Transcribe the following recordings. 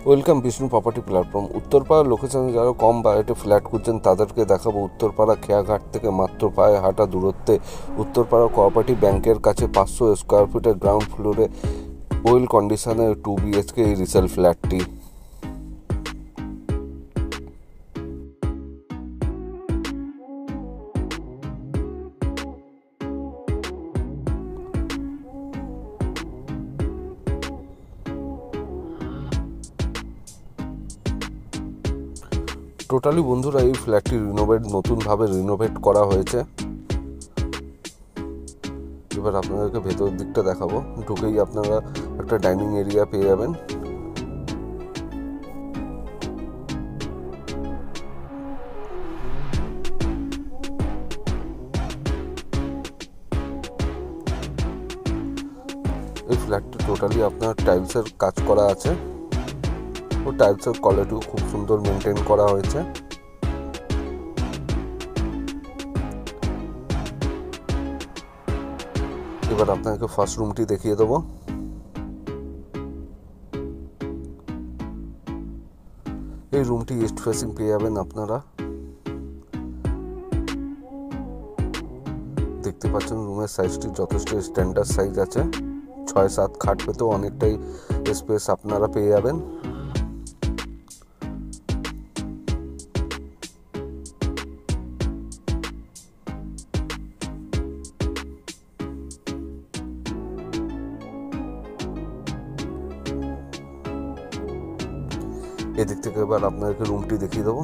Welcome Vishnu property platform. উত্তরপাড়া লোকেশনে যারা কম বাজেটে ফ্ল্যাট খুঁজছেন তাদেরকে দেখাবো উত্তরপাড়া খেয়াঘাট থেকে মাত্র পায়ে হাঁটা দূরত্বে উত্তরপাড়া কোঅপারেটিভ ব্যাংকের কাছে 500 স্কোয়ার ফিটের গ্রাউন্ড ফ্লোরে ওয়েল কন্ডিশনের 2 BHK এই রিসেল ফ্ল্যাটটি। টোটালি বন্ধুরা এই ফ্ল্যাটটি নতুনভাবে রিনোভেট করা হয়েছে। এবার আপনাদেরকে ভেতরের দিকটা দেখাবো। ঢুকেই আপনারা একটা ডাইনিং এরিয়া পেয়ে যাবেন। এই ফ্ল্যাটটি টোটালি আপনার টাইলসের কাজ করা আছে ও টাইলসের কোয়ালিটিও খুব সুন্দর মেনটেন করা হয়েছে। এবার আপনাকে ফার্স্ট রুমটি দেখিয়ে দেবো। এই রুমটি ইস্ট ফেসিং পেয়ে যাবেন আপনারা। দেখতে পাচ্ছেন রুমের সাইজটি যথেষ্ট স্ট্যান্ডার্ড সাইজ আছে। 6-7 খাট পেতেও অনেকটাই স্পেস আপনারা পেয়ে যাবেন। এদিক থেকে এবার আপনাদেরকে রুমটি দেখিয়ে দেবো।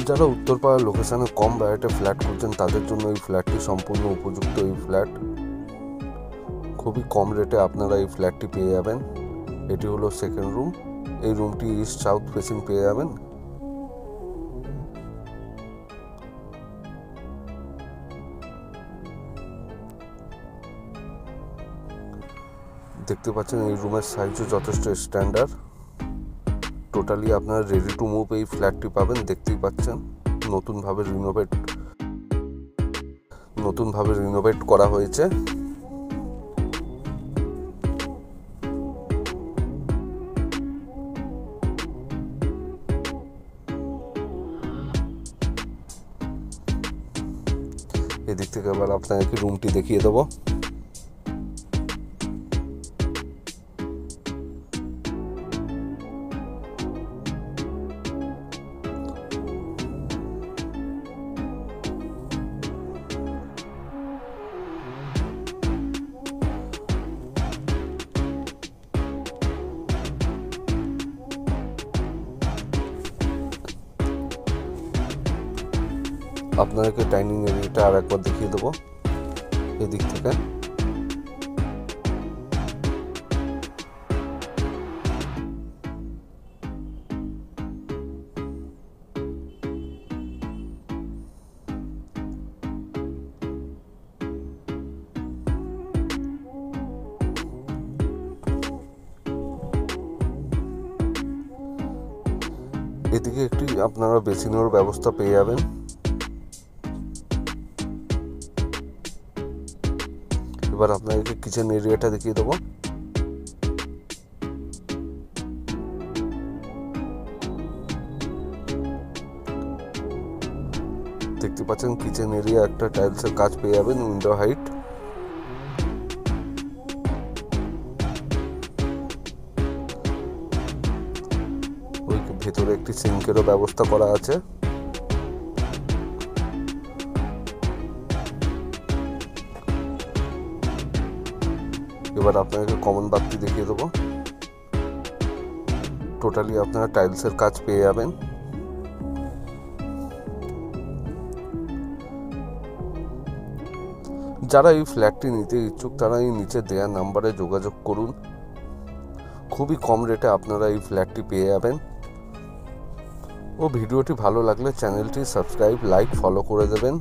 যারা উত্তরপাড়া লোকেশনে কম বাজেটে ফ্ল্যাট করছেন তাদের জন্য এই ফ্ল্যাটটি সম্পূর্ণ উপযুক্ত। এই ফ্ল্যাট খুবই কম রেটে আপনারা এই ফ্ল্যাটটি পেয়ে যাবেন। এটি হলো সেকেন্ড রুম। এই রুমটি ইস্ট সাউথ ফেসিং পেয়ে যাবেন। দেখতে পাচ্ছেন এই রুমের সাইজও যথেষ্ট স্ট্যান্ডার্ড। টোটালি আপনারা রেডি টু মুভ এই ফ্ল্যাটটি পাবেন। দেখতেই পাচ্ছেন নতুনভাবে রিনোভেট করা হয়েছে। এদিক থেকে আবার আপনাকে রুমটি দেখিয়ে দেবো। আপনাদেরকে ডাইনিং এরিয়াটা আর একবার দেখিয়ে দেবো এদিক থেকে। এদিকে একটি আপনারা বেসিনের ব্যবস্থা পেয়ে যাবেন। এবার আপনাদেরকে কিচেন এরিয়াটা দেখিয়ে দেবো। দেখতে পাচ্ছেন কিচেন এরিয়া একটা টাইলসের কাজ পেয়ে যাবেন, উইন্ডো হাইট। ওই ভেতরে একটি সিঙ্কেরও ব্যবস্থা করা আছে। এবার আপনাকে কমন বাথটি দেখিয়ে দেবো। টোটালি আপনারা টাইলসের কাজ পেয়ে যাবেন। যারা এই ফ্ল্যাটটি নিতে ইচ্ছুক তারা এই নিচে দেওয়া নাম্বারে যোগাযোগ করুন। খুবই কম রেটে আপনারা এই ফ্ল্যাটটি পেয়ে যাবেন। ও ভিডিওটি ভালো লাগলে চ্যানেলটি সাবস্ক্রাইব, লাইক, ফলো করে দেবেন।